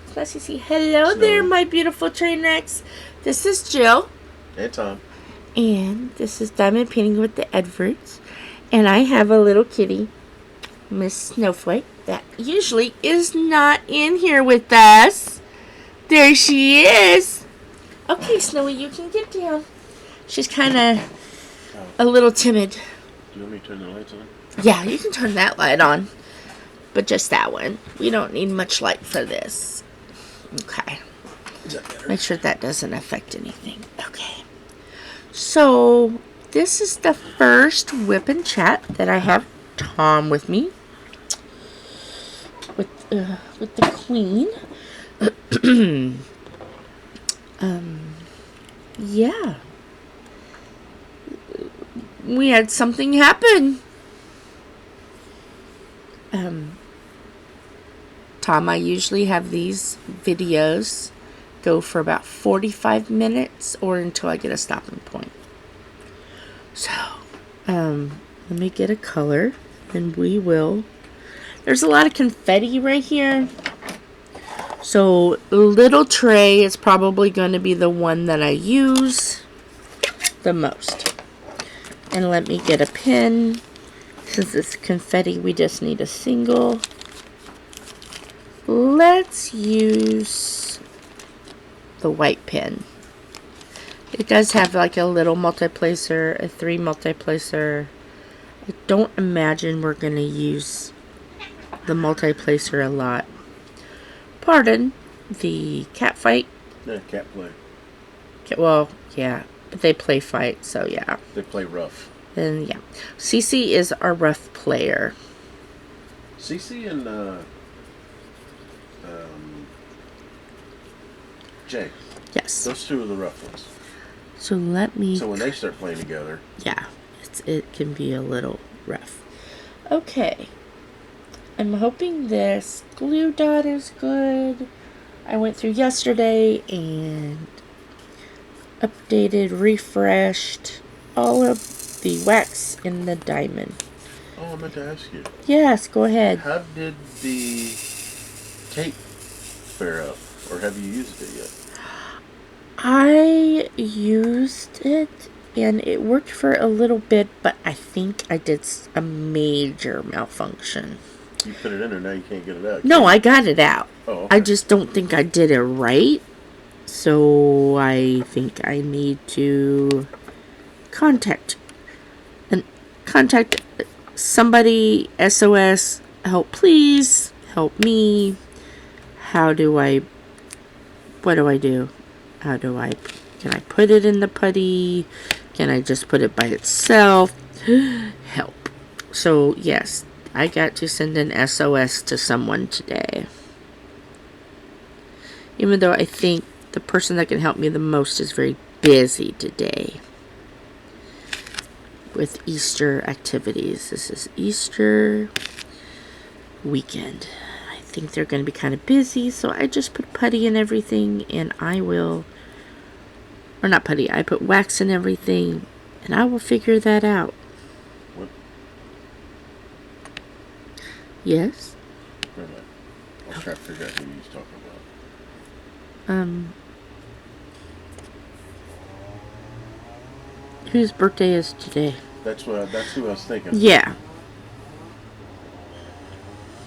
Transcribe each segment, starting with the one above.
Classy C. Hello there, my beautiful train wrecks. This is Jill. And Tom. And this is Diamond Painting with the Edwards. And I have a little kitty, Miss Snowflake, that usually is not in here with us. There she is. Okay, Snowy, you can get down. She's kind of a little timid. Do you want me to turn the lights on? Yeah, you can turn that light on. But just that one. We don't need much light for this. Okay. Is that better? Make sure that doesn't affect anything. Okay. So, this is the first WIP and chat that I have Tom with me. With the Queen. Yeah. We had something happen. Tom, I usually have these videos go for about 45 minutes or until I get a stopping point. So, let me get a color and we will. There's a lot of confetti right here. So, little tray is probably going to be the one that I use the most. And let me get a pen. Since it's confetti, we just need a single. Let's use the white pen. It does have like a little multiplacer, a 3 multiplacer. I don't imagine we're going to use the multiplacer a lot. Pardon the cat fight. Yeah, cat play. Well, yeah, but they play fight, so yeah. They play rough. And yeah, Cece is our rough player. Cece and Jay. Yes. Those two are the rough ones. So let me. So when they start playing together. Yeah, it can be a little rough. Okay. I'm hoping this glue dot is good. I went through yesterday and updated, refreshed all of the wax in the diamond. Oh, I meant to ask you. Yes, go ahead. How did the tape fare up? Or have you used it yet? I used it and it worked for a little bit, but I think I did a major malfunction. You put it in there, now you can't get it out. No, I got it out. Oh, okay. I just don't think I did it right. So I think I need to contact somebody. SOS, help, please help me. What do I do? Can I put it in the putty? Can I just put it by itself? Help. So yes, I got to send an SOS to someone today. Even though I think the person that can help me the most is very busy today with Easter activities. This is Easter weekend. I think they're going to be kind of busy, so I just put putty in everything, and I put wax in everything, and I will figure that out. What? Yes? Never mind. I was trying to figure out who you was talking about. Whose birthday is today? That's who I was thinking. Yeah.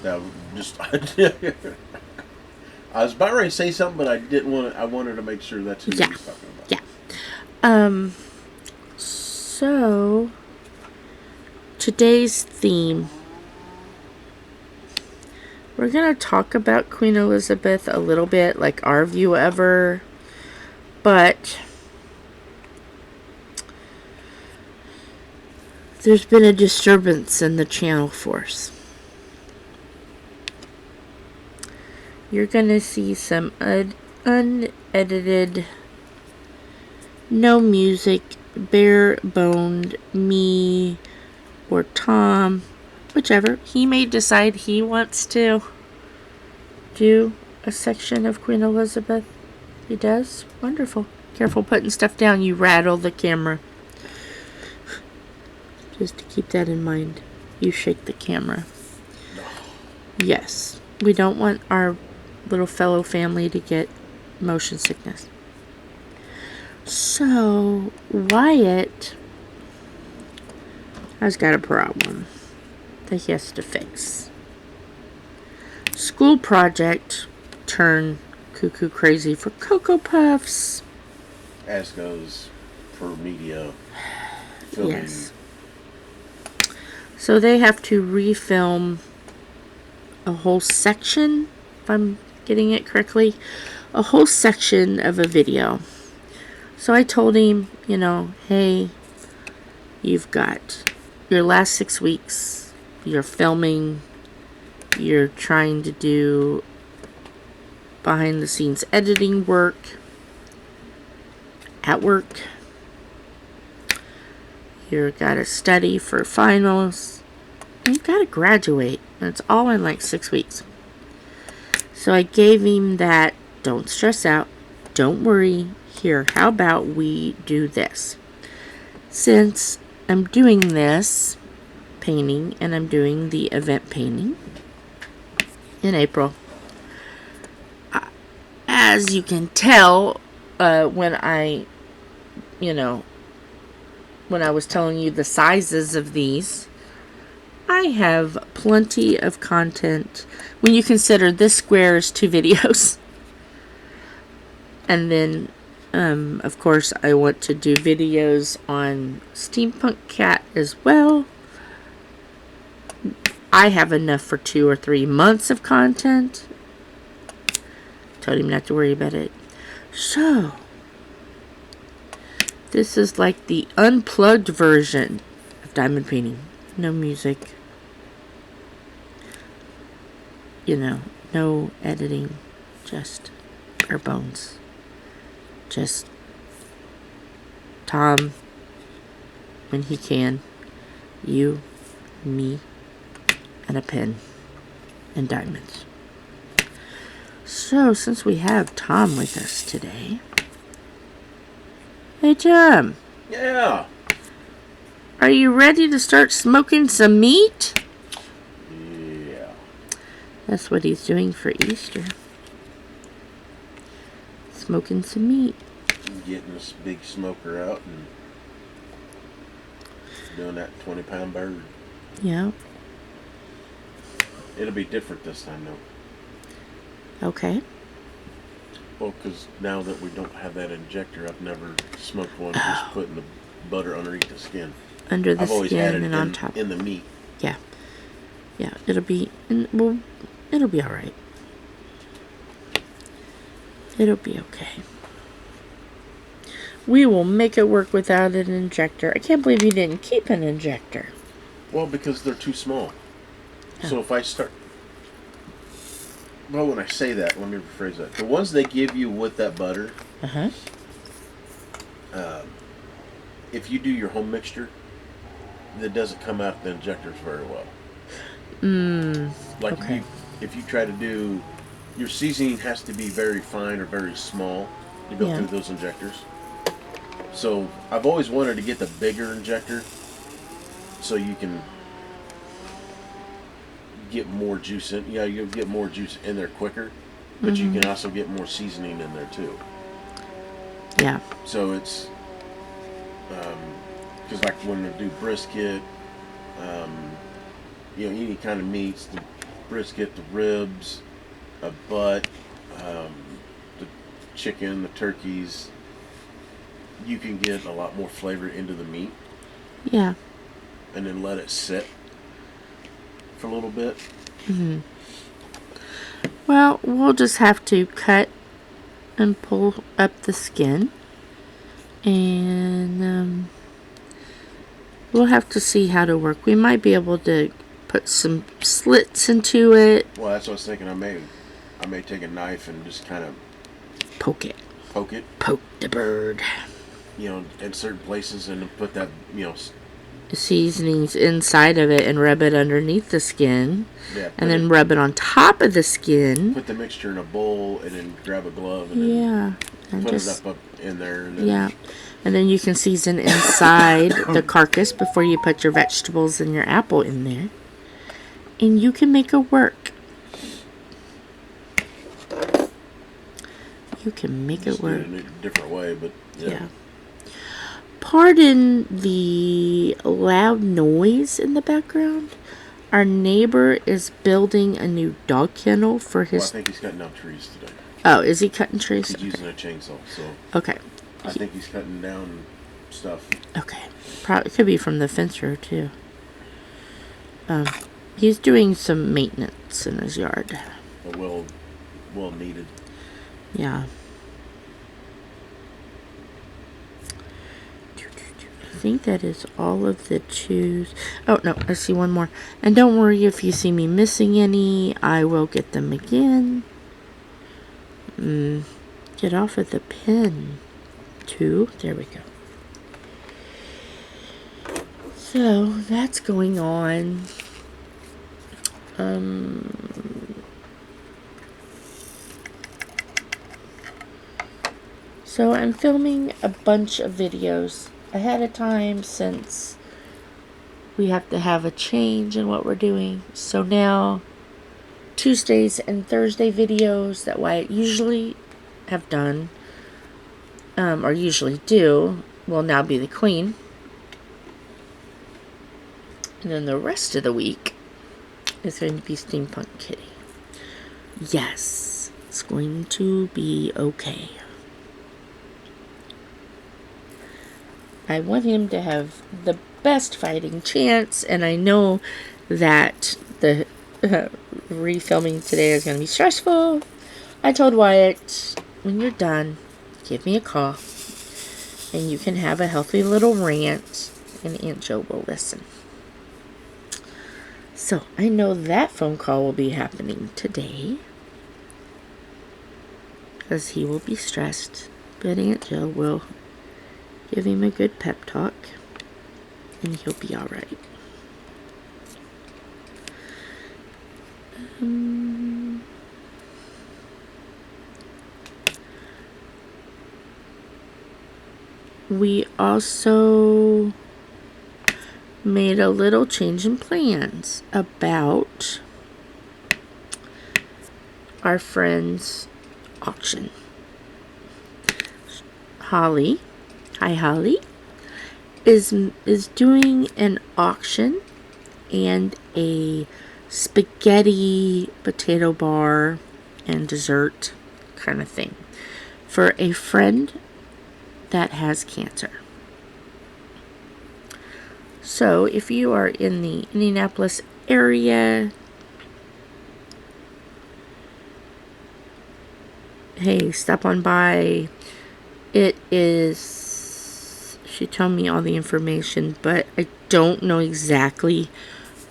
Now, I was about ready to say something, but I didn't want to. I wanted to make sure that's who you was talking about. Yeah. So today's theme, we're gonna talk about Queen Elizabeth a little bit, like our view of her, but there's been a disturbance in the channel force. You're gonna see some unedited, no music, bare-boned me or Tom, whichever. He may decide he wants to do a section of Queen Elizabeth. He does? Wonderful. Careful putting stuff down, you rattle the camera. Just to keep that in mind. You shake the camera. Yes. We don't want our little fellow family to get motion sickness. So, Wyatt has got a problem that he has to fix. School project turned cuckoo crazy for Cocoa Puffs. As goes for media filming. Yes. So they have to refilm a whole section, if I'm getting it correctly, a whole section of a video. So I told him, hey, you've got your last 6 weeks, you're filming, you're trying to do behind the scenes editing work at work, you've got to study for finals, and you've got to graduate, and it's all in like 6 weeks. So I gave him that, don't stress out, don't worry, here, how about we do this? Since I'm doing this painting and I'm doing the event painting in April, as you can tell, when I was telling you the sizes of these, I have plenty of content when you consider this square is 2 videos. And then, of course, I want to do videos on Steampunk Cat as well. I have enough for 2 or 3 months of content. Told him not to worry about it. So, this is like the unplugged version of diamond painting. No music. No editing. Just bare bones. Just Tom, when he can, you, me, and a pen, and diamonds. So, since we have Tom with us today... Hey, Tom. Yeah. Are you ready to start smoking some meat? Yeah. That's what he's doing for Easter. Smoking some meat. Getting this big smoker out and doing that 20-pound bird. Yeah. It'll be different this time, though. Okay. Well, because now that we don't have that injector, I've never smoked one just putting the butter underneath the skin. Under the I've always skin had it and on top. in the meat. Yeah. Yeah, it'll be alright. It'll be okay. We will make it work without an injector. I can't believe you didn't keep an injector. Well, because they're too small. Oh. So if I start... Well, when I say that, let me rephrase that. The ones they give you with that butter, Uh-huh. If you do your home mixture, that doesn't come out the injectors very well. Like Okay. if you try to do... Your seasoning has to be very fine or very small to go through those injectors. So I've always wanted to get the bigger injector so you can get more juice in. Yeah, you'll get more juice in there quicker, but you can also get more seasoning in there too. Yeah. So it's because like when I do brisket, any kind of meats, the brisket, the ribs, a butt, the chicken, the turkeys, you can get a lot more flavor into the meat. Yeah. And then let it sit for a little bit. Mm-hmm. Well, we'll just have to cut and pull up the skin. And we'll have to see how to work. We might be able to put some slits into it. Well, that's what I was thinking. I may take a knife and just kind of poke it. Poke the bird. In certain places, and put that, seasonings inside of it and rub it underneath the skin. Yeah. And then rub it on top of the skin. Put the mixture in a bowl and then grab a glove and then put it up in there. And then and then you can season inside the carcass before you put your vegetables and your apple in there. And you can make it work. You can make Just it work. do it in a different way, but yeah. Pardon the loud noise in the background. Our neighbor is building a new dog kennel for his... Well, I think he's cutting down trees today. Oh, is he cutting trees? He's using a chainsaw, so... Okay. I think he's cutting down stuff. Okay. Probably could be from the fence row, too. He's doing some maintenance in his yard. Well needed. Yeah. I think that is all of the twos. Oh, no, I see one more. And don't worry if you see me missing any. I will get them again. Get off of the pen. 2. There we go. So, that's going on. So, I'm filming a bunch of videos ahead of time since we have to have a change in what we're doing. So now Tuesdays and Thursday videos that Wyatt usually have done or usually do will now be the Queen. And then the rest of the week is going to be Steampunk Kitty. Yes, it's going to be okay. I want him to have the best fighting chance, and I know that the refilming today is going to be stressful. I told Wyatt, when you're done, give me a call, and you can have a healthy little rant, and Aunt Jo will listen. So, I know that phone call will be happening today, because he will be stressed, but Aunt Jo will give him a good pep talk, and he'll be alright. We also made a little change in plans about our friend's auction. Holly, hi Holly, is doing an auction and a spaghetti potato bar and dessert kind of thing for a friend that has cancer. So if you are in the Indianapolis area, hey, stop on by. It is, she told me all the information, but I don't know exactly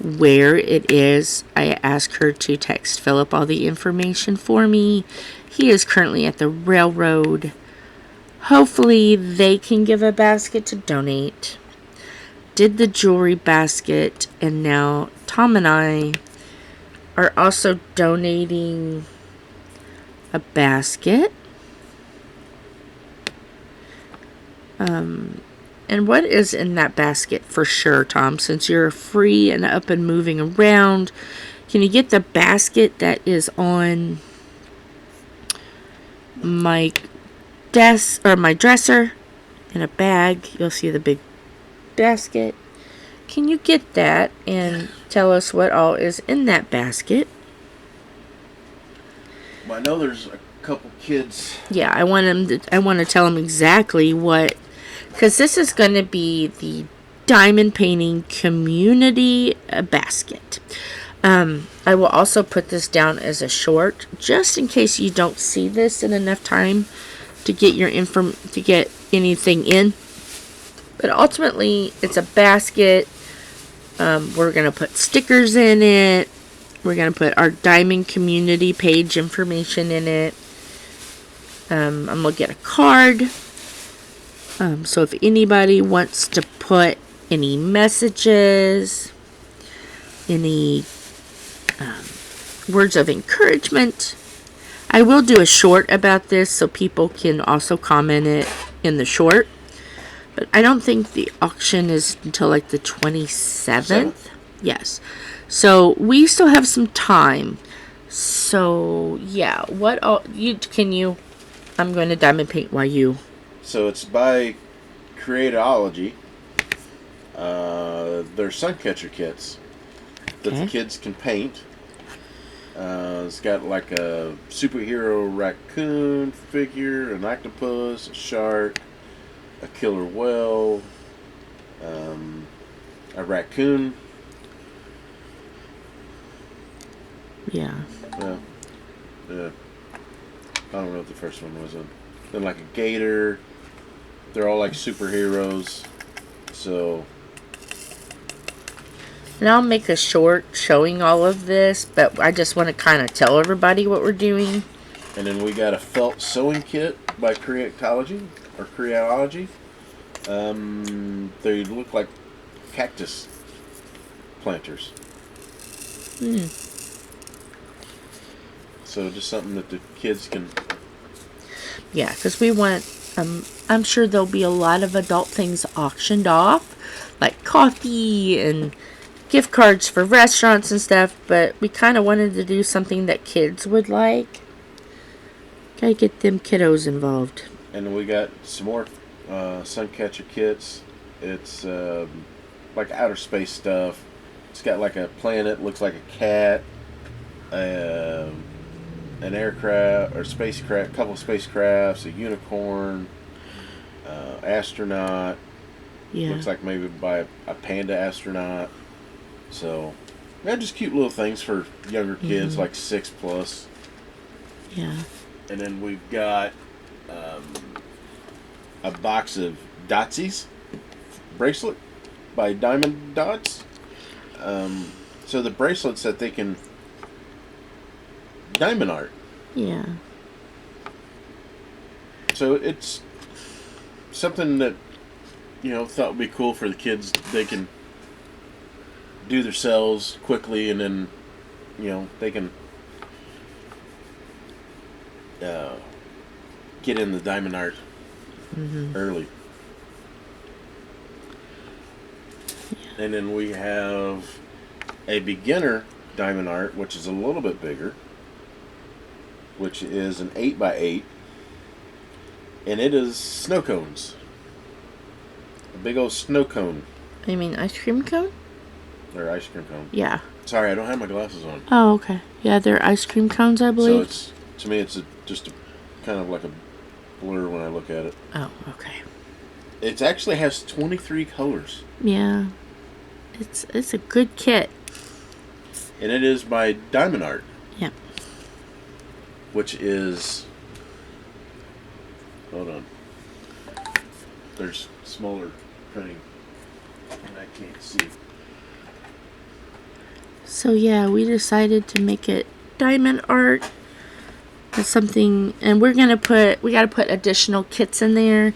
where it is. I asked her to text Philip all the information for me. He is currently at the railroad. Hopefully they can give a basket to donate. Did the jewelry basket, and now Tom and I are also donating a basket. And what is in that basket for sure, Tom? Since you're free and up and moving around, can you get the basket that is on my desk or my dresser in a bag? You'll see the big basket. Can you get that and tell us what all is in that basket? Well, I know there's a couple kids. Yeah, I want to tell them exactly what, because this is going to be the diamond painting community basket. I will also put this down as a short, just in case you don't see this in enough time to get your to get anything in. But ultimately, it's a basket. We're going to put stickers in it. We're going to put our diamond community page information in it. I'm going to get a card. So if anybody wants to put any messages, any words of encouragement, I will do a short about this so people can also comment it in the short. But I don't think the auction is until like the 27th. Yes. So we still have some time. So yeah, what all can you I'm going to diamond paint while you. So it's by Creatology. They're Suncatcher kits that the Okay. kids can paint. It's got like a superhero raccoon figure, an octopus, a shark, a killer whale, a raccoon. Yeah. Yeah. I don't know what the first one was in. Then like a gator. They're all like superheroes. So And I'll make a short showing all of this, but I just want to kind of tell everybody what we're doing. and then we got a felt sewing kit by Creatology or Creatology. They look like cactus planters. So just something that the kids can. Yeah, because we want, I'm sure there'll be a lot of adult things auctioned off, like coffee and gift cards for restaurants and stuff, but we kind of wanted to do something that kids would like. Gotta get them kiddos involved. And we got some more Suncatcher kits. It's like outer space stuff. It's got like a planet, looks like a cat, an aircraft or spacecraft, couple of spacecrafts, a unicorn, astronaut. Yeah. Looks like maybe by a panda astronaut. So, yeah, just cute little things for younger kids, like 6+. Yeah. And then we've got a box of Dotsies bracelet by Diamond Dots. So the bracelets that they can diamond art. Yeah. So it's something that thought would be cool for the kids. They can do themselves quickly, and then they can get in the diamond art early. And then we have a beginner diamond art, which is a little bit bigger, which is an 8x8, and it is snow cones. A big old snow cone. You mean ice cream cone? Or ice cream cone. Yeah. Sorry, I don't have my glasses on. Oh, okay. Yeah, they're ice cream cones, I So believe. to me, it's just kind of like a blur when I look at it. Oh, okay. It actually has 23 colors. Yeah. It's a good kit. And it is by Diamond Art. Yeah. Which is... Hold on. There's smaller printing. And I can't see. So yeah, we decided to make it diamond art. That's something, and we gotta put additional kits in there.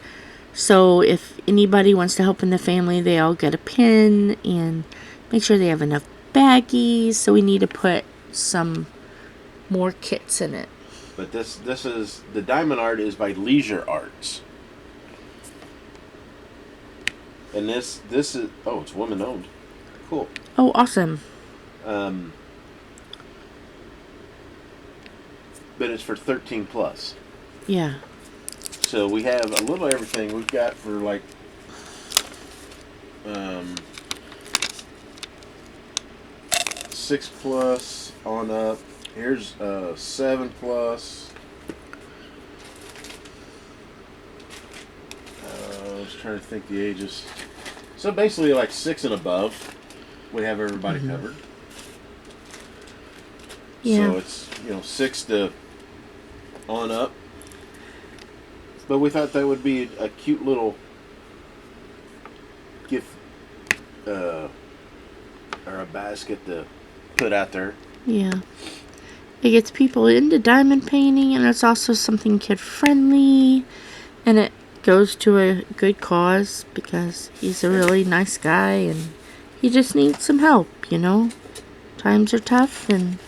So if anybody wants to help in the family, they all get a pin and make sure they have enough baggies. So we need to put some more kits in it. But this is the diamond art is by Leisure Arts. And this is it's woman owned. Cool. Oh, awesome. But it's for 13+. Yeah. So we have a little everything. We've got for like 6+ on up. Here's 7+. I was trying to think the ages. So basically, like 6 and above, we have everybody covered. Yeah. So it's 6 to on up. But we thought that would be a cute little gift or a basket to put out there. Yeah. It gets people into diamond painting, and it's also something kid friendly, and it goes to a good cause because he's a really nice guy and he just needs some help, Times are tough and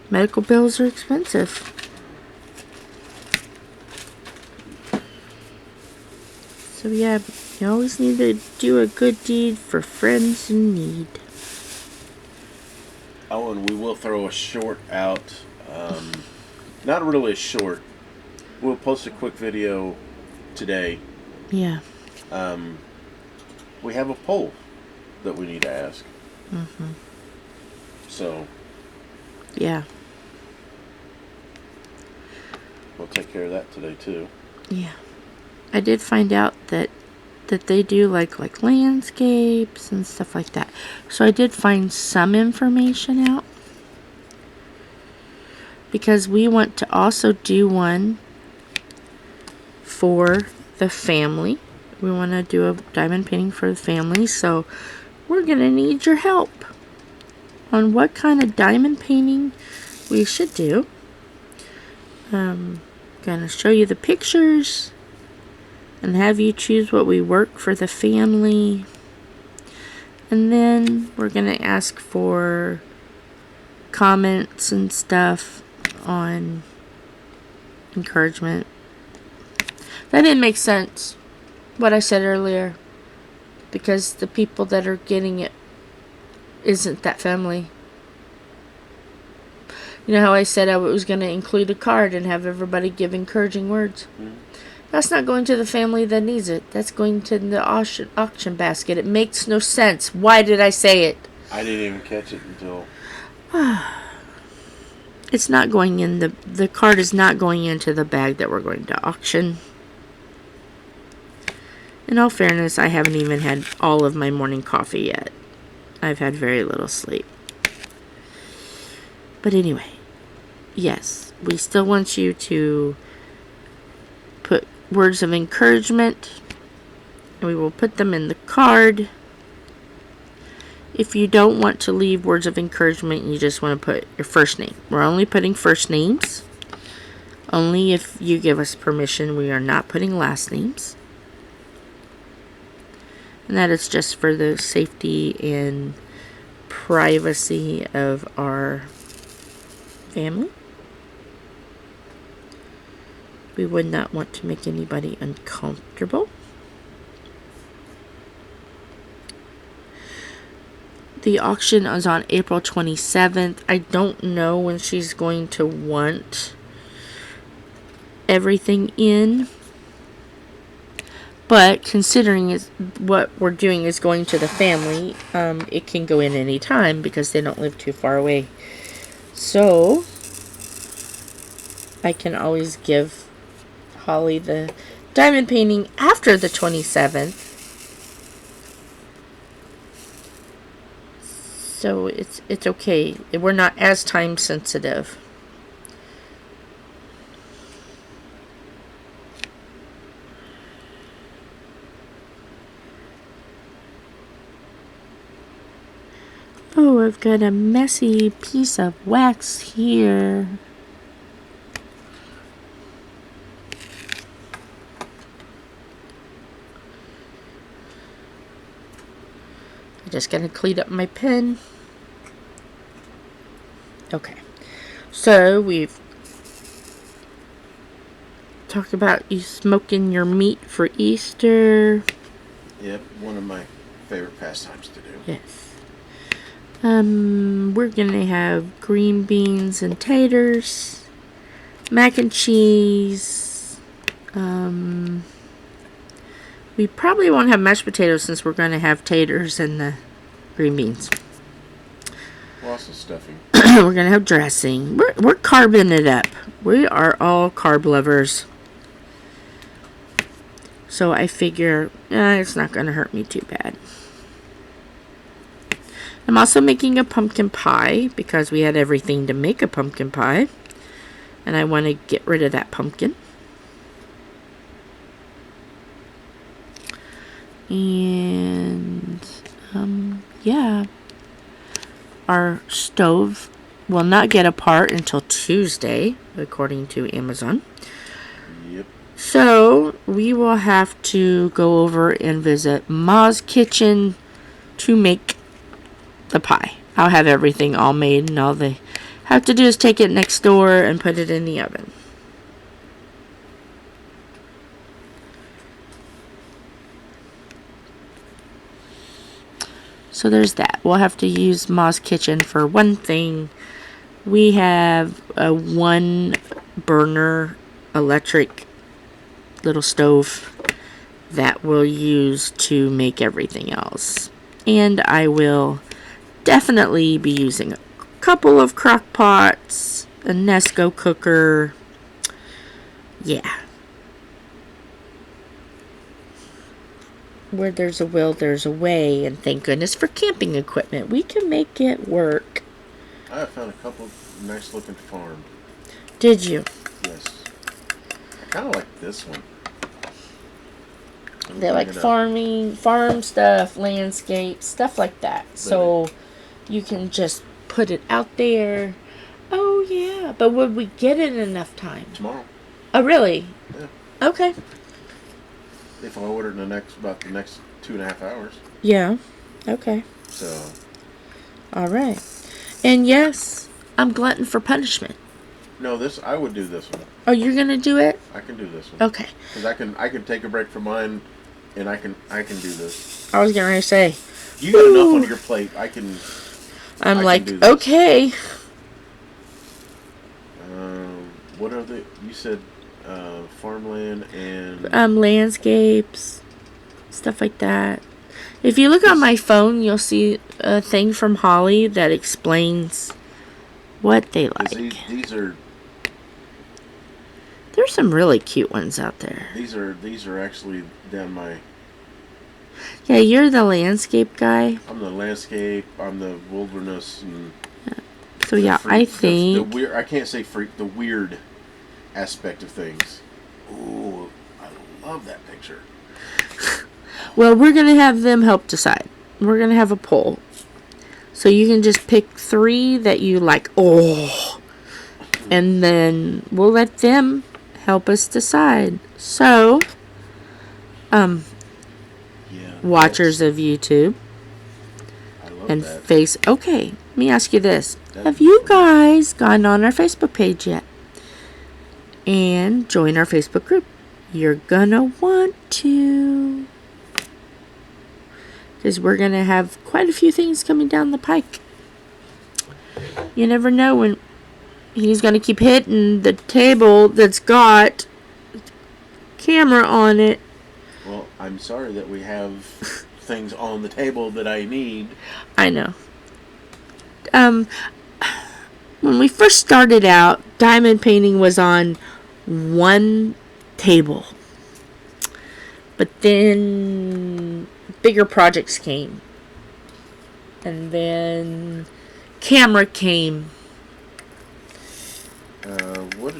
medical bills are expensive. So yeah, you always need to do a good deed for friends in need. Oh, and we will throw a short out. Not really a short, We'll post a quick video today. Yeah. We have a poll that we need to ask. Mm-hmm. So Yeah. we'll take care of that today too. Yeah. I did find out that they do like landscapes and stuff like that. So I did find some information out. Because we want to also do one for the family. We want to do a diamond painting for the family. So we're going to need your help on what kind of diamond painting we should do. Going to show you the pictures and have you choose what we work for the family. And then we're going to ask for comments and stuff on encouragement. That didn't make sense, what I said earlier, because the people that are getting it isn't that family. You know how I said I was going to include a card and have everybody give encouraging words? Mm-hmm. That's not going to the family that needs it. That's going to the auction basket. It makes no sense. Why did I say it? I didn't even catch it until... It's not going in the card is not going into the bag that we're going to auction. In all fairness, I haven't even had all of my morning coffee yet. I've had very little sleep. But anyway, yes, we still want you to put words of encouragement, and we will put them in the card. If you don't want to leave words of encouragement, you just want to put your first name. We're only putting first names. Only if you give us permission. We are not putting last names. And that is just for the safety and privacy of our family. We would not want to make anybody uncomfortable. The auction is on April 27th. I don't know when she's going to want everything in. But considering what we're doing is going to the family, it can go in any time because they don't live too far away. So I can always give Holly the diamond painting after the 27th. So it's okay. We're not as time sensitive. Oh, I've got a messy piece of wax here. I just gotta clean up my pen. Okay, so we've talked about you smoking your meat for Easter. Yep, one of my favorite pastimes to do. Yes. We're gonna have green beans and taters, mac and cheese. We probably won't have mashed potatoes since we're gonna have taters and the green beans. Lots of stuffing. We're gonna have dressing. We're carbing it up. We are all carb lovers. So I figure it's not gonna hurt me too bad. I'm also making a pumpkin pie because we had everything to make a pumpkin pie. And I want to get rid of that pumpkin. And, yeah. Our stove will not get apart until Tuesday, according to Amazon. Yep. So, we will have to go over and visit Ma's kitchen to make the pie. I'll have everything all made, and all they have to do is take it next door and put it in the oven. So there's that. We'll have to use Ma's kitchen for one thing. We have a one burner electric little stove that we'll use to make everything else. And I will definitely be using a couple of crock pots, a Nesco cooker. Yeah. Where there's a will, there's a way, and thank goodness for camping equipment. We can make it work. I have found a couple nice looking farm. Did you? Yes. I kind of like this one. They like farm stuff, landscape, stuff like that. So you can just put it out there. Oh, yeah. But would we get it in enough time? Tomorrow. Oh, really? Yeah. Okay. If I order in about the next 2.5 hours. Yeah. Okay. So. All right. And yes, I'm glutton for punishment. No, I would do this one. Oh, you're gonna do it? I can do this one. Okay. Because I can take a break from mine, and I can do this. I was gonna say. You got enough on your plate. I'm like, okay. What are the? You said farmland and landscapes, stuff like that. If you look on my phone, you'll see a thing from Holly that explains what they like. These are. There's some really cute ones out there. These are actually down my. Yeah, you're the landscape guy. I'm the landscape. I'm the wilderness. And so yeah, I think the weird. I can't say freak. The weird aspect of things. Ooh, I love that picture. Well, we're gonna have them help decide. We're gonna have a poll, so you can just pick 3 that you like. Oh, and then we'll let them help us decide. So, watchers of YouTube and that. Okay, let me ask you this: have you guys gone on our Facebook page yet? And join our Facebook group. You're gonna want to, because we're gonna have quite a few things coming down the pike. You never know when he's gonna keep hitting the table that's got camera on it. Well, I'm sorry that we have things on the table that I need. I know. When we first started out, diamond painting was on one table. But then bigger projects came. And then camera came.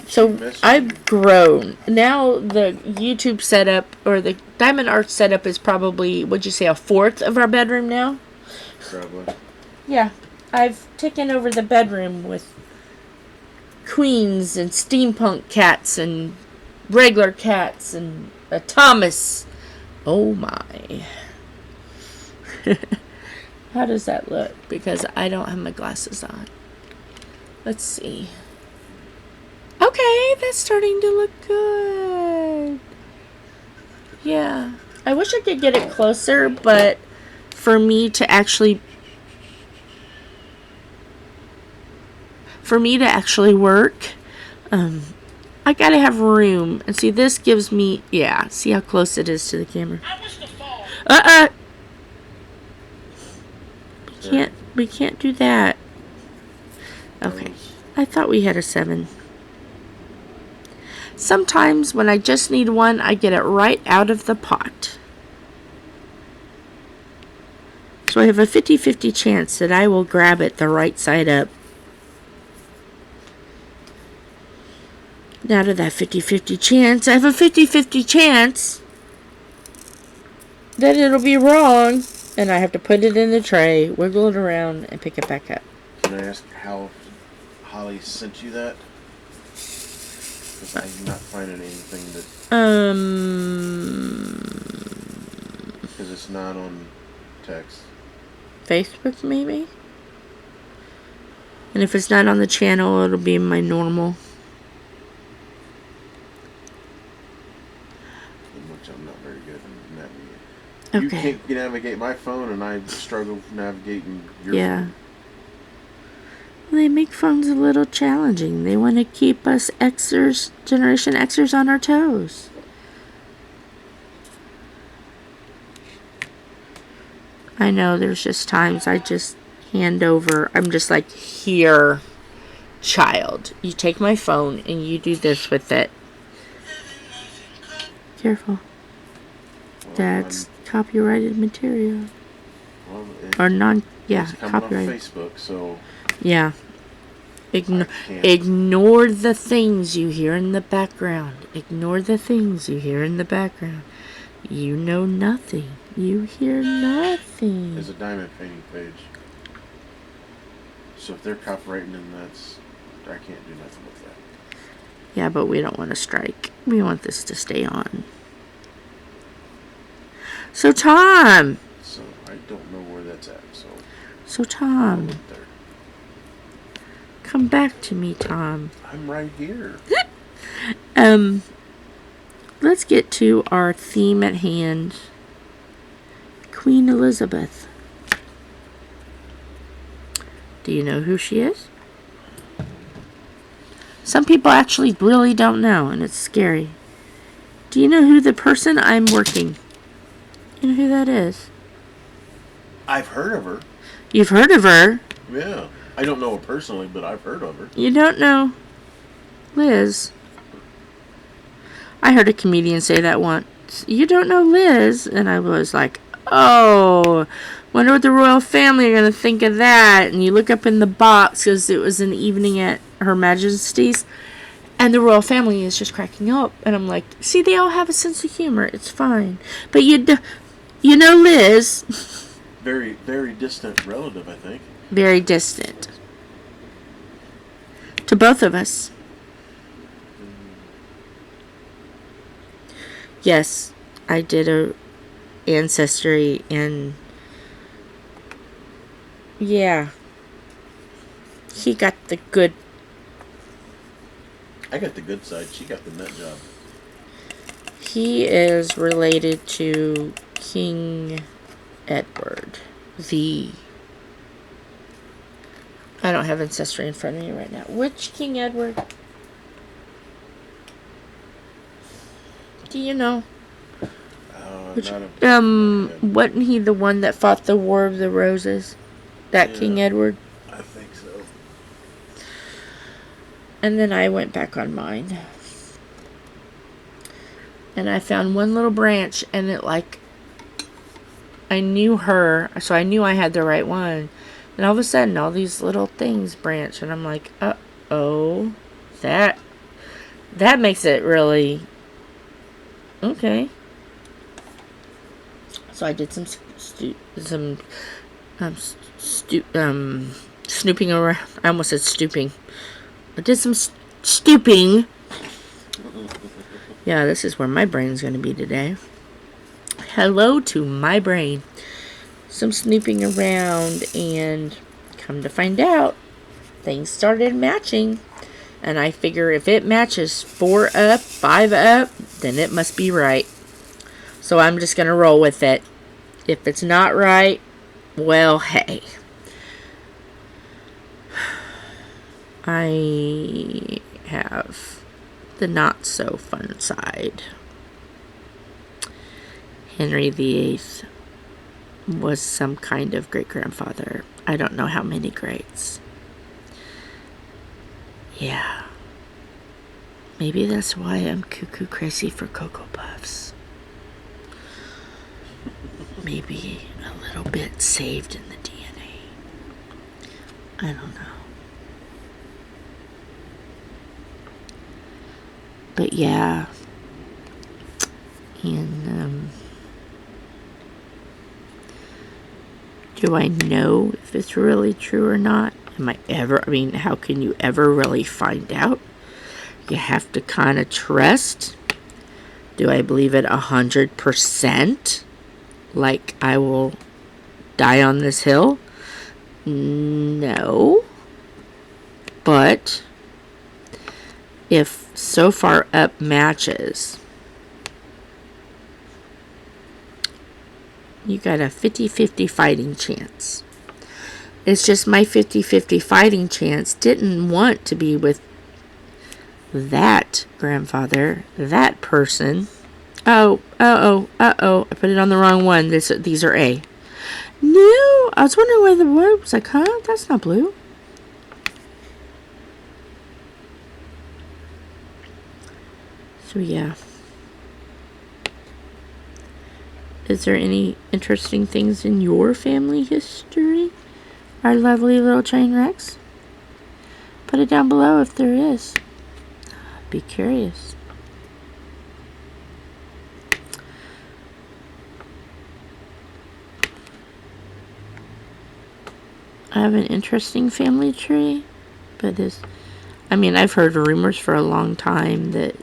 So I've grown. Now the YouTube setup, or the Diamond Art setup, is probably, would you say, a fourth of our bedroom now? Probably. Yeah. I've taken over the bedroom with queens and steampunk cats and regular cats and a Thomas. Oh my. How does that look? Because I don't have my glasses on. Let's see. Okay, that's starting to look good. Yeah. I wish I could get it closer, but for me to actually work, I gotta have room. And see, this gives me, yeah, see how close it is to the camera. We can't do that. Okay. I thought we had a 7. Sometimes when I just need one, I get it right out of the pot. So I have a 50-50 chance that I will grab it the right side up. Out of that 50-50 chance, I have a 50-50 chance that it'll be wrong, and I have to put it in the tray, wiggle it around, and pick it back up. Can I ask how Holly sent you that? Because I'm not finding anything that... Because it's not on text. Facebook, maybe? And if it's not on the channel, it'll be my normal. Which I'm not very good at navigating. Okay. You can't navigate my phone, and I struggle navigating your phone. They make phones a little challenging. They want to keep us Xers, Generation Xers on our toes. I know there's just times I just hand over. I'm just like, here, child. You take my phone and you do this with it. Careful. That's copyrighted material. Well, Or non, yeah, it's coming copyrighted. off Facebook, so yeah. Ignore the things you hear in the background. Ignore the things you hear in the background. You know nothing. You hear nothing. There's a diamond painting page. So if they're copyrighting, then I can't do nothing with that. Yeah, but we don't want to strike. We want this to stay on. So Tom. So I don't know where that's at. So Tom. Come back to me, Tom. I'm right here. Let's get to our theme at hand. Queen Elizabeth. Do you know who she is? Some people actually really don't know, and it's scary. Do you know who the person I'm working? You know who that is? I've heard of her. You've heard of her? Yeah. I don't know her personally, but I've heard of her. You don't know Liz? I heard a comedian say that once. You don't know Liz? And I was like, oh, wonder what the royal family are going to think of that. And you look up in the box because it was an evening at Her Majesty's. And the royal family is just cracking up. And I'm like, see, they all have a sense of humor. It's fine. But you know Liz. Very, very distant relative, I think. Very distant. To both of us. Yes, I did a ancestry and yeah. He got the good. I got the good side. She got the nut job. He is related to King Edward. I don't have ancestry in front of me right now. Which King Edward? Do you know? Wasn't he the one that fought the War of the Roses? That yeah, King Edward? I think so. And then I went back on mine. And I found one little branch, and it I knew her, so I knew I had the right one. And all of a sudden, all these little things branch, and I'm like, uh-oh, that makes it really okay. So I did some snooping around. I almost said stooping. I did some stooping. Yeah, this is where my brain's going to be today. Hello to my brain. Some snooping around, and come to find out, things started matching. And I figure if it matches 4 up, 5 up, then it must be right. So I'm just going to roll with it. If it's not right, well, hey. I have the not so fun side. Henry VIII was some kind of great-grandfather. I don't know how many greats. Yeah. Maybe that's why I'm cuckoo crazy for Cocoa Puffs. Maybe a little bit saved in the DNA. I don't know. But yeah. And, do I know if it's really true or not? How can you ever really find out? You have to kind of trust. Do I believe it 100%? Like I will die on this hill? No. But if so far up matches, you got a 50-50 fighting chance. It's just my 50-50 fighting chance didn't want to be with that grandfather, that person. Oh. I put it on the wrong one. These are A. No, I was wondering why the word was like, huh? That's not blue. So, yeah. Is there any interesting things in your family history? Our lovely little train wrecks? Put it down below if there is. Be curious. I have an interesting family tree, but I've heard rumors for a long time that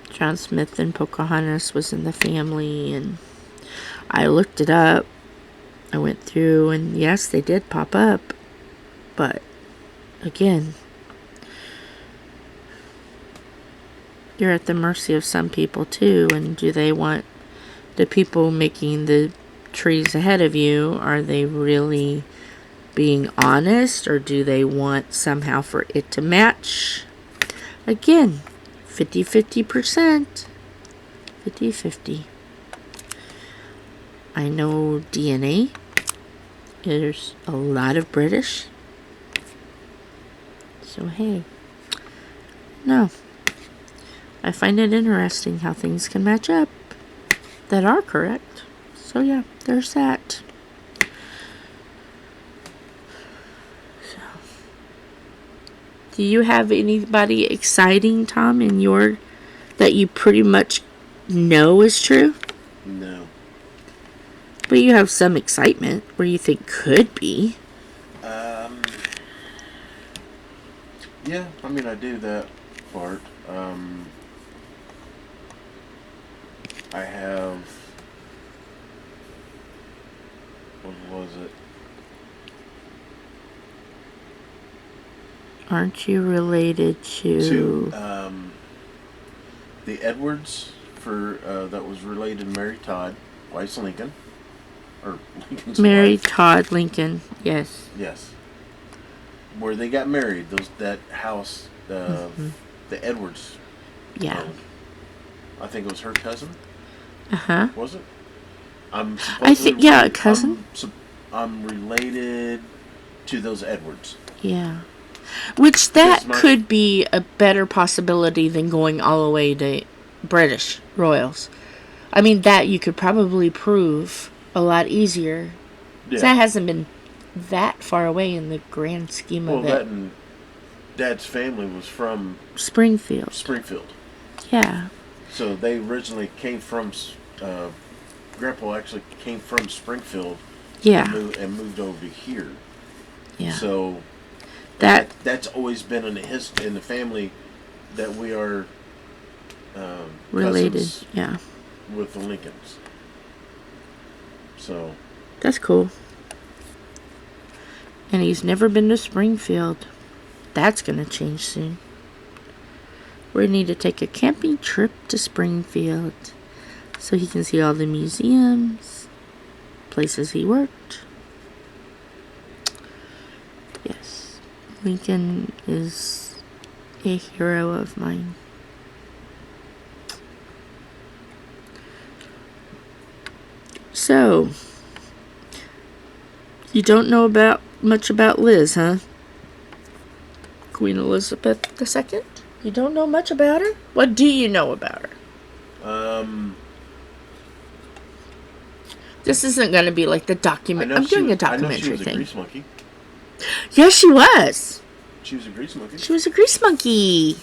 John Smith and Pocahontas was in the family, and I looked it up. I went through, and yes, they did pop up, but again, you're at the mercy of some people too, and do they want the people making the trees ahead of you, are they really being honest, or do they want somehow for it to match? Again, 50-50%. 50-50. I know DNA. There's a lot of British. So, hey. No. I find it interesting how things can match up that are correct. So, yeah, there's that. So, do you have anybody exciting, Tom, in your that you pretty much know is true? No. But you have some excitement where you think could be. Yeah, I do that part. I have, what was it? Aren't you related to The Edwards that was related to Mary Todd, wife's Lincoln, or Lincoln's Mary wife. Todd Lincoln? Yes. Yes. Where they got married, that house, the Edwards. Yeah. I think it was her cousin. Was it? I think, yeah, a cousin. I'm related to those Edwards. Yeah. Which that could be a better possibility than going all the way to British royals. I mean, that you could probably prove a lot easier. Yeah. That hasn't been that far away in the grand scheme of it. Well, that and Dad's family was from Springfield. Yeah. So they originally came from, Grandpa actually came from Springfield. Yeah. And moved over to here. Yeah. So that's always been in the family that we are related. Cousins, yeah. With the Lincolns. So that's cool. And he's never been to Springfield. That's going to change soon. We need to take a camping trip to Springfield so he can see all the museums, places he worked. Yes, Lincoln is a hero of mine. So, you don't know much about Liz, huh? Queen Elizabeth II? You don't know much about her? What do you know about her? This isn't going to be like the document. I'm doing a documentary thing. I know she was a grease monkey. Yes, she was. She was a grease monkey. She was a grease monkey.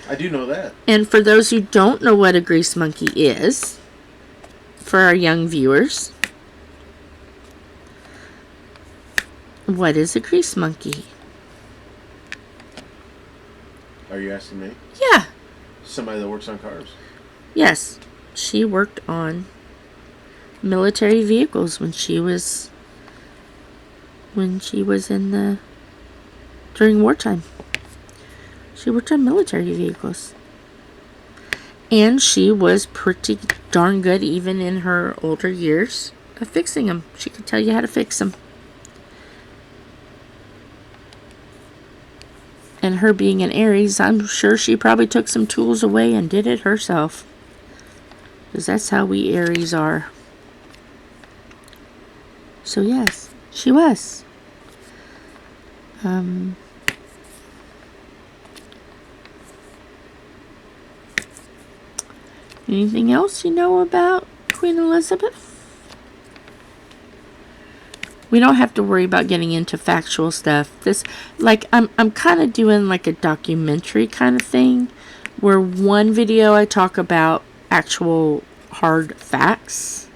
I do know that. And for those who don't know what a grease monkey is, for our young viewers, what is a grease monkey? Are you asking me? Yeah. Somebody that works on cars? Yes. She worked on military vehicles when she was during wartime. She worked on military vehicles. And she was pretty darn good even in her older years of fixing them. She could tell you how to fix them. And her being an Aries, I'm sure she probably took some tools away and did it herself. Because that's how we Aries are. So yes, she was. Anything else you know about Queen Elizabeth? We don't have to worry about getting into factual stuff. This, like, I'm kind of doing like a documentary kind of thing, where one video I talk about actual hard facts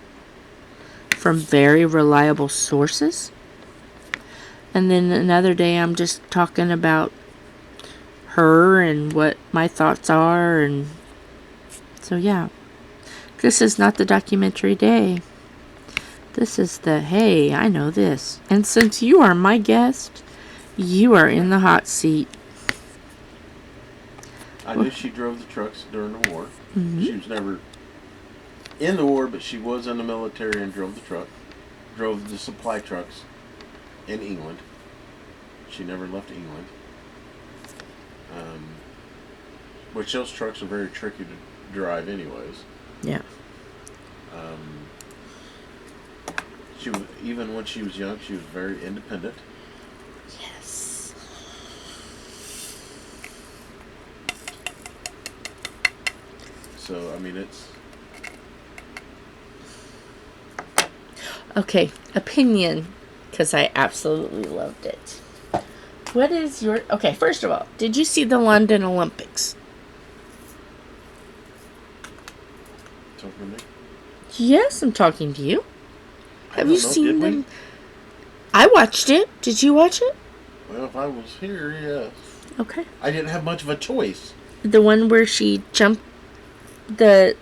from very reliable sources, and then another day I'm just talking about her and what my thoughts are, and so yeah, this is not the documentary day. This is the, hey, I know this. And since you are my guest, you are in the hot seat. I knew she drove the trucks during the war. Mm-hmm. She was never in the war, but she was in the military and drove the truck. Drove the supply trucks in England. She never left England. Which those trucks are very tricky to drive anyways. Yeah. She was, even when she was young, she was very independent. Yes. So, I mean, it's... Okay, opinion, because I absolutely loved it. What is your... Okay, first of all, did you see the London Olympics? Talking to me? Yes, I'm talking to you. Have you seen them? We? I watched it. Did you watch it? Well, if I was here, yes. Okay. I didn't have much of a choice. The one where she jumped the,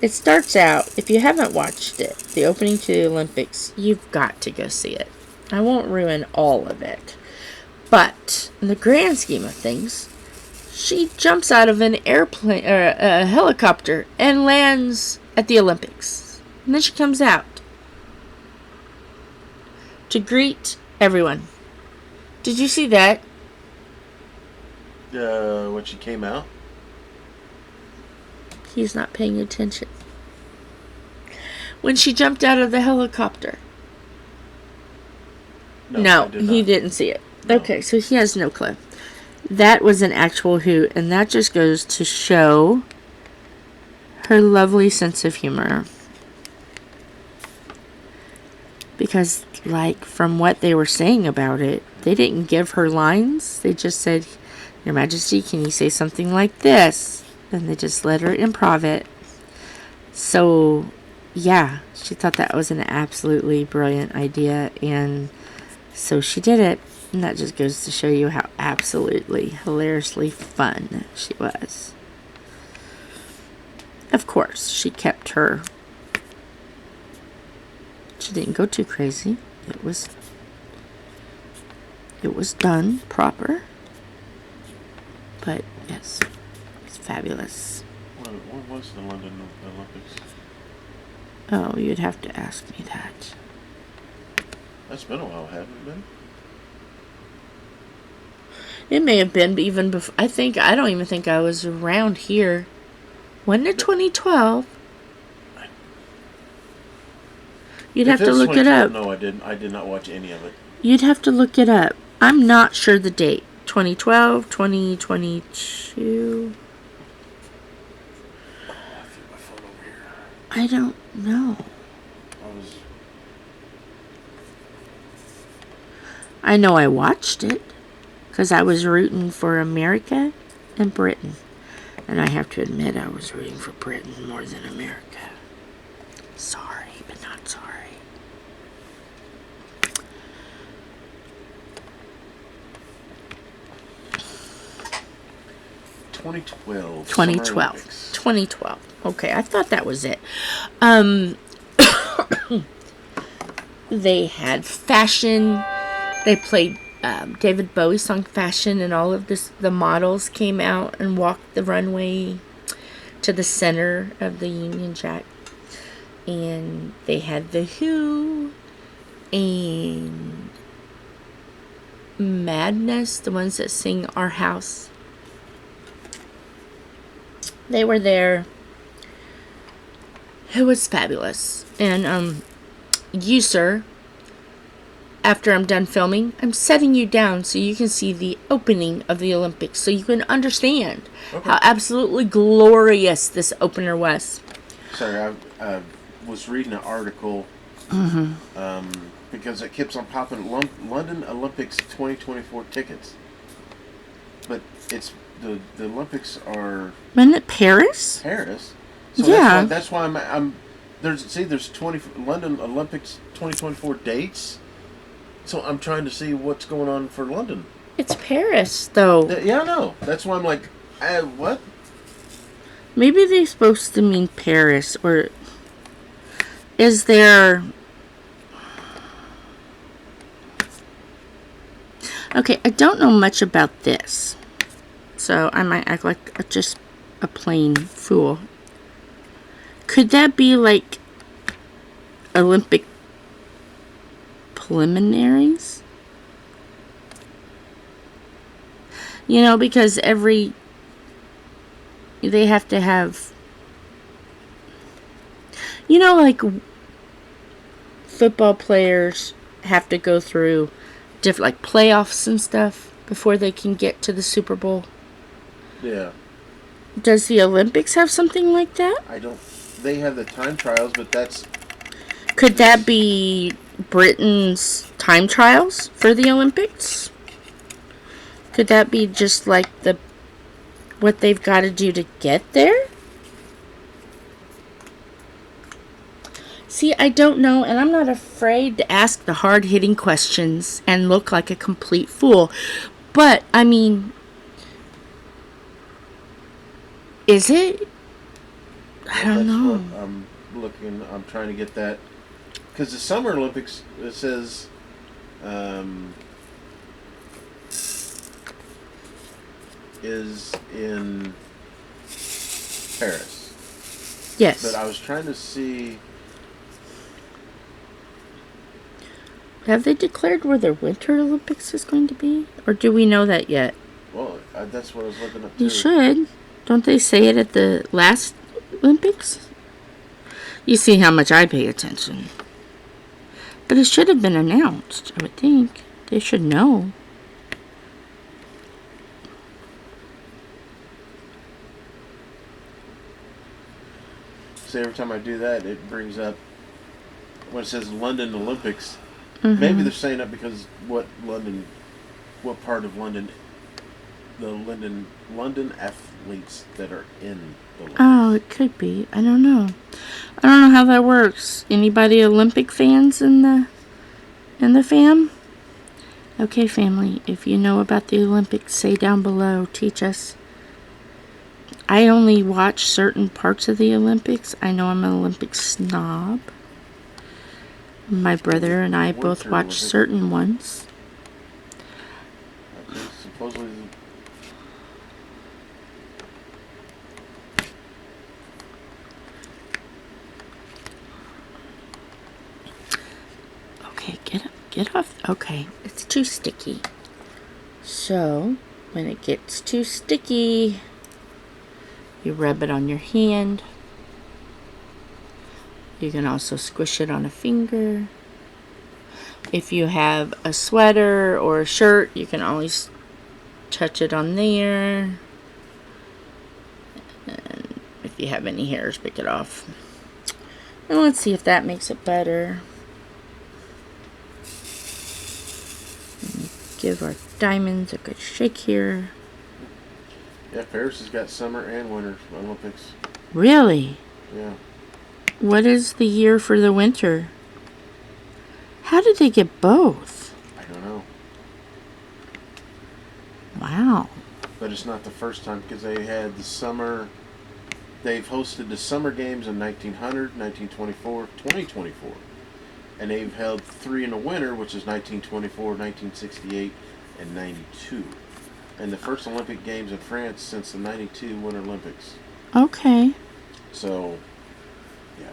it starts out, if you haven't watched it, the opening to the Olympics, you've got to go see it. I won't ruin all of it. But, in the grand scheme of things, she jumps out of an airplane, or a helicopter, and lands at the Olympics. And then she comes out to greet everyone. Did you see that? When she came out? He's not paying attention. When she jumped out of the helicopter. No, he didn't see it. No. Okay, so he has no clue. That was an actual hoot, and that just goes to show her lovely sense of humor. Because, like, from what they were saying about it, they didn't give her lines. They just said, Your Majesty, can you say something like this? And they just let her improv it. So, yeah, she thought that was an absolutely brilliant idea, and so she did it. And that just goes to show you how absolutely hilariously fun she was. Of course, she kept her... She didn't go too crazy. It was done proper. But, yes, it's fabulous. What was the London Olympics? Oh, you'd have to ask me that. That's been a while, hasn't it been? It may have been even before. I don't even think I was around here. When did 2012? You'd have to look it up. No, I didn't. I did not watch any of it. You'd have to look it up. I'm not sure the date. 2012, 2022. I threw my phone over here. I don't know. I know I watched it because I was rooting for America and Britain. And I have to admit I was rooting for Britain more than America. Sorry, but not sorry. 2012. 2012. Okay, I thought that was it. They had fashion. They played David Bowie song Fashion, and all of the models came out and walked the runway. to the center of the Union Jack. And they had The Who and Madness, the ones that sing Our House. They were there. It was fabulous. And you, sir, after I'm done filming, I'm setting you down so you can see the opening of the Olympics, so you can understand how absolutely glorious this opener was. Sorry, I was reading an article because it keeps on popping London Olympics 2024 tickets, but it's the Olympics are Wasn't it Paris? Paris. So yeah, that's why I'm there's 20 London Olympics 2024 dates. So I'm trying to see what's going on for London. It's Paris, though. Yeah, I know. That's why I'm like, what? Maybe they're supposed to mean Paris, or is there... Okay, I don't know much about this, so I might act like just a plain fool. Could that be like Olympic preliminaries? You know, because they have to have, you know, like football players have to go through different, like, playoffs and stuff before they can get to the Super Bowl. Yeah. Does the Olympics have something like that? They have the time trials, but that's... Could that be Britain's time trials for the Olympics? Could that be just like what they've got to do to get there? See, I don't know, and I'm not afraid to ask the hard-hitting questions and look like a complete fool. But, I mean, is it? I don't know. What I'm trying to get that. Because the Summer Olympics, it says... is in Paris. Yes. But I was trying to see... Have they declared where the Winter Olympics is going to be? Or do we know that yet? Well, that's what I was looking up too. You should. Don't they say it at the last Olympics? You see how much I pay attention. But it should have been announced, I would think. They should know. See, every time I do that, it brings up when it says London Olympics. Mm-hmm. Maybe they're saying that because what part of London, the London athletes that are in the Olympics. Oh, it could be. I don't know. I don't know how that works. Anybody Olympic fans in the fam? Okay, family, if you know about the Olympics, say down below. Teach us. I only watch certain parts of the Olympics. I know I'm an Olympic snob. My brother and I both watch certain ones. Okay, supposedly... Okay, get off. Okay, it's too sticky. So, when it gets too sticky, you rub it on your hand. You can also squish it on a finger. If you have a sweater or a shirt, you can always touch it on there. And if you have any hairs, pick it off. And let's see if that makes it better. Give our diamonds a good shake here. Yeah, Paris has got summer and winter Olympics. Really? Yeah. What is the year for the winter? How did they get both? I don't know. Wow. But it's not the first time because they had the summer. They've hosted the summer games in 1900, 1924, 2024. And they've held 3 in the winter, which is 1924, 1968, and 92. And the first Olympic Games in France since the 92 Winter Olympics. Okay. So, yeah.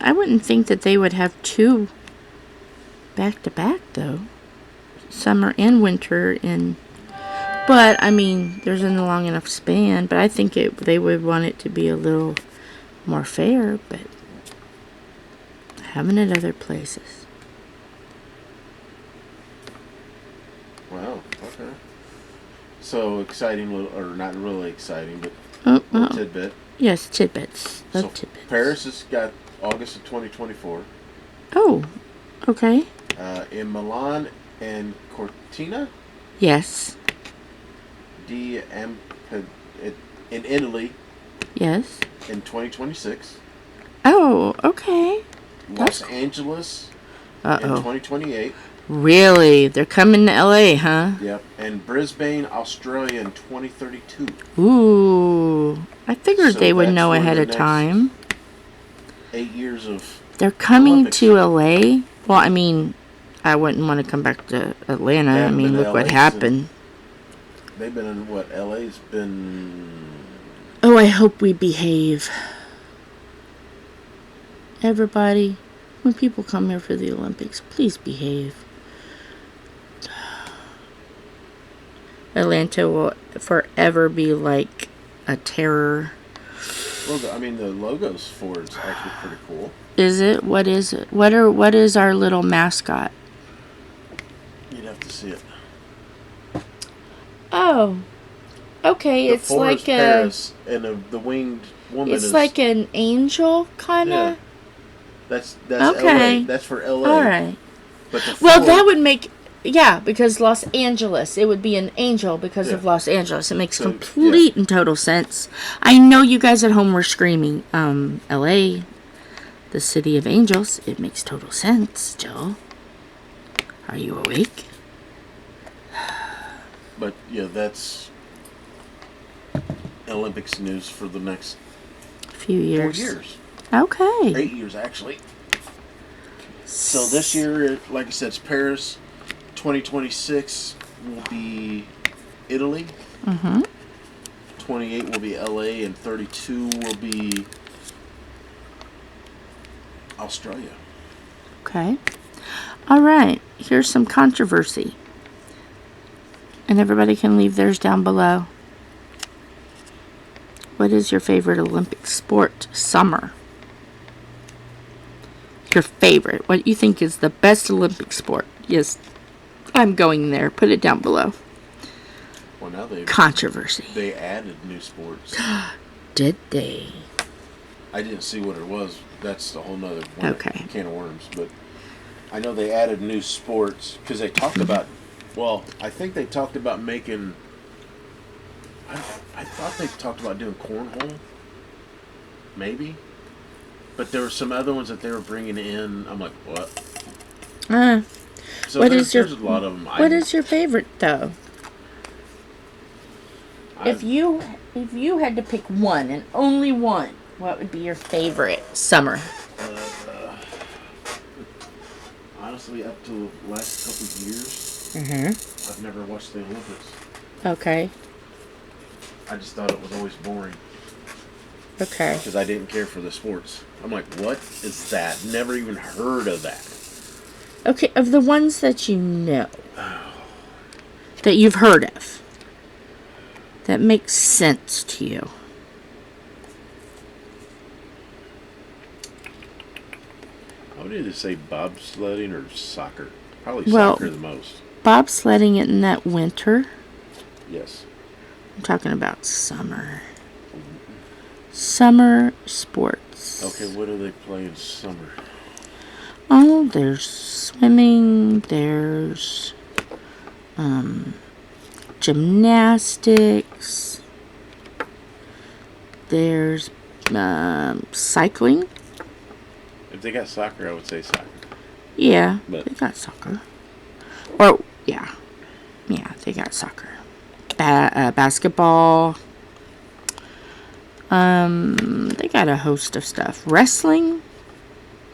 I wouldn't think that they would have two back to back though. Summer and winter in. But I mean, there's a long enough span. But I think they would want it to be a little more fair. But having it other places. Wow. Okay. So exciting, or not really exciting, but Oh, little tidbit. yes, tidbits. Love So tidbits. Paris has got August of 2024. Oh, okay. In Milan and Cortina Yes. di in Italy Yes. in 2026. Oh, okay. Los Angeles in Uh-oh. 2028. Really? They're coming to LA, huh? Yep. And Brisbane, Australia in 2032. Ooh. I figured So they would that's know for ahead the of next time. 8 years of They're coming Olympics. to LA. Well, I mean, I wouldn't want to come back to Atlanta. They I haven't mean, been to look what LA happened. They've been in what? LA's been. Oh, I hope we behave. Everybody, when people come here for the Olympics, please behave. Atlanta will forever be like a terror. Well, the logos for it's actually pretty cool. Is it? What is it? What is our little mascot? You'd have to see it. Oh. Okay, The it's four like is Paris, and the winged woman it's is like an angel kind of. Yeah. That's Okay. LA. That's for LA. All right. But the Well, four, that would make because Los Angeles, it would be an angel because of Yeah. Los Angeles. It makes So, complete and total sense. I know you guys at home were screaming, LA, the city of angels. It makes total sense, Jill. Are you awake? But yeah, that's Olympics news for the next Few 4 years. years. Okay. 8 years actually. So this year, like I said, it's Paris. 2026 will be Italy. Mm-hmm. 28 will be LA, and 32 will be Australia. Okay. All right. Here's some controversy. And everybody can leave theirs down below. What is your favorite Olympic sport? Summer. Your favorite. What you think is the best Olympic sport? Yes, I'm going there. Put it down below. Well, now Controversy. they added new sports. Did they? I didn't see what it was. That's a whole nother Okay. can of worms. But I know they added new sports because they talked about. Well, I think they talked about making. I thought they talked about doing cornhole. Maybe. But there were some other ones that they were bringing in. I'm like, what? So What there's, is your there's a lot of them. What is your favorite though? If you had to pick one and only one, what would be your favorite summer? Honestly, up to the last couple of years, I've never watched the Olympics. Okay. I just thought it was always boring Okay. because I didn't care for the sports. I'm like, what is that? Never even heard of that. Okay, of the ones that you know, that you've heard of, that makes sense to you. I would either say bobsledding or soccer. Probably Well- soccer the most. Bobsledding it in that winter. Yes. I'm talking about summer. Summer sports. Okay, what do they play in summer? Oh, there's swimming, there's gymnastics, there's cycling. If they got soccer, I would say soccer. Yeah, But- they got soccer. Or, yeah, they got soccer. Basketball. They got a host of stuff. Wrestling.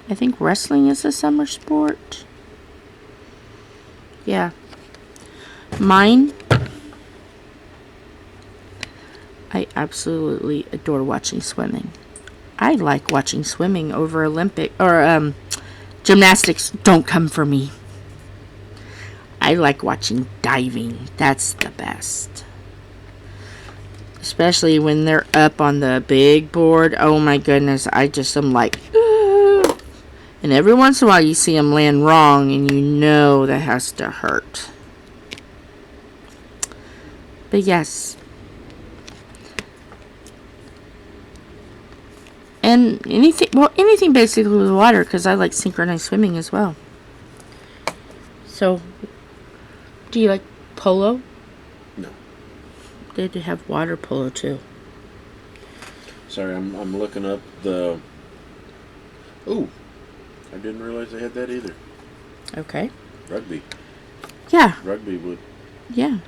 I think wrestling is a summer sport. Yeah. Mine, I absolutely adore watching swimming. I like watching swimming over Olympic or gymnastics. Don't come for me. I like watching diving. That's the best. Especially when they're up on the big board. Oh my goodness. I just am like, "Ah." And every once in a while you see them land wrong and you know that has to hurt. But yes. And anything basically with water, because I like synchronized swimming as well. So, do you like polo? No. They do have water polo too. Sorry, I'm looking up the. Ooh, I didn't realize they had that either. Okay. Rugby. Yeah. Rugby would. Yeah.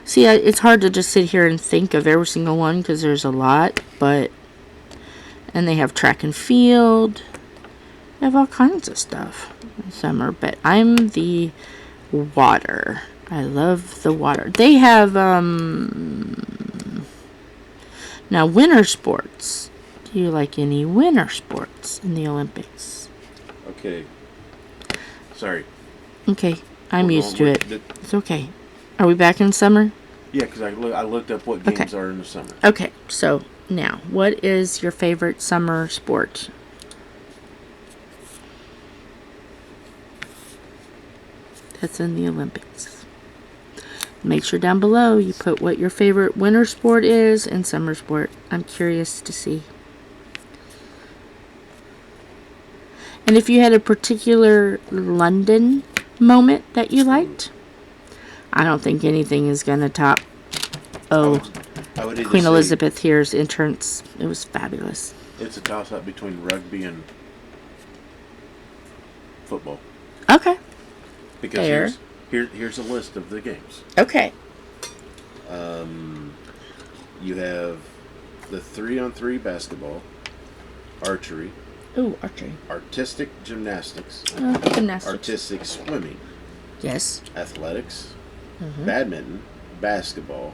See, it's hard to just sit here and think of every single one because there's a lot, and they have track and field. They have all kinds of stuff in summer, but I'm the water. I love the water. They have, now winter sports. Do you like any winter sports in the Olympics? Okay. Sorry. Okay, I'm used to it. It's okay. Are we back in summer? Yeah, because I looked up what games are in the summer. Okay, so now, what is your favorite summer sport? That's in the Olympics. Make sure down below you put what your favorite winter sport is and summer sport. I'm curious to see. And if you had a particular London moment that you liked, I don't think anything is going to top Queen Elizabeth here's entrance. It was fabulous. It's a toss-up between rugby and football. Okay. Because here's a list of the games. Okay. You have the 3-on-3 basketball, archery. Ooh, archery. Artistic gymnastics. Gymnastics. Artistic swimming. Yes. Athletics. Badminton. Basketball.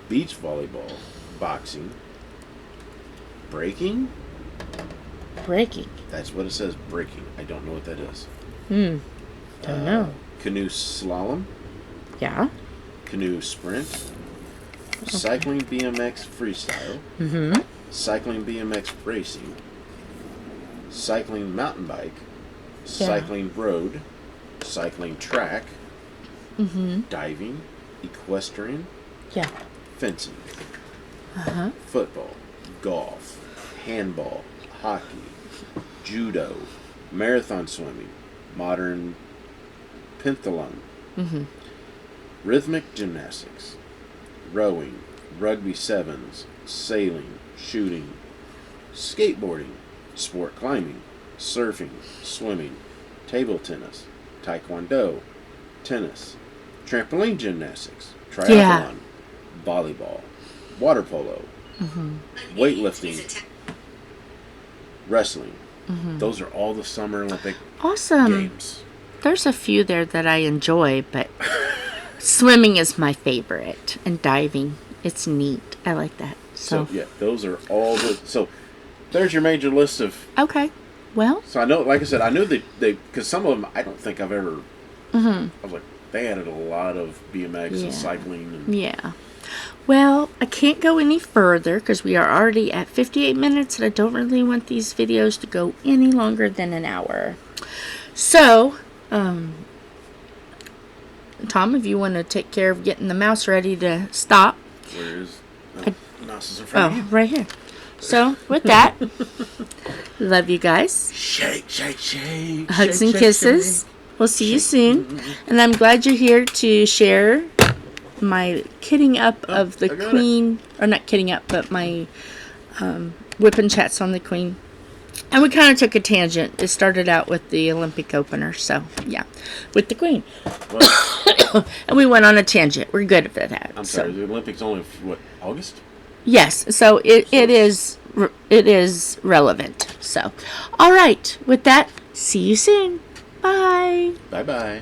Beach volleyball. Boxing. Breaking? Breaking. That's what it says, breaking. I don't know what that is. Don't know. Canoe slalom. Yeah. Canoe sprint. Cycling BMX freestyle. Cycling BMX racing. Cycling mountain bike. Cycling road. Cycling track. Diving. Equestrian. Yeah. Fencing. Football. Golf. Handball. Hockey. Judo. Marathon swimming. Modern pentathlon. Rhythmic gymnastics. Rowing. Rugby sevens. Sailing. Shooting. Skateboarding. Sport climbing. Surfing. Swimming. Table tennis. Taekwondo. Tennis. Trampoline gymnastics. Triathlon. Volleyball. Water polo. Weightlifting. Wrestling. Those are all the Summer Olympic games. There's a few there that I enjoy, but swimming is my favorite, and diving. It's neat. I like that. So yeah, those are all the. So there's your major list of. Okay. Well. So I know, like I said, I knew they because some of them I don't think I've ever. I was like, they added a lot of BMX and cycling. And, yeah. Well, I can't go any further because we are already at 58 minutes, and I don't really want these videos to go any longer than an hour. So, Tom, if you want to take care of getting the mouse ready to stop. Where is the mouse is in front of you? Right here. So, with that, love you guys. Shake, shake, shake. Hugs shake, and shake, kisses. shake. We'll see you soon. And I'm glad you're here to share my kitting up of the Queen. Or not kitting up, but my WIP and chats on the Queen. And we kind of took a tangent. It started out with the Olympic opener. So, yeah. With the Queen. Well, and we went on a tangent. We're good at that. I'm sorry. The Olympics only, what, August? Yes. So, it is relevant. So, all right. With that, see you soon. Bye. Bye-bye.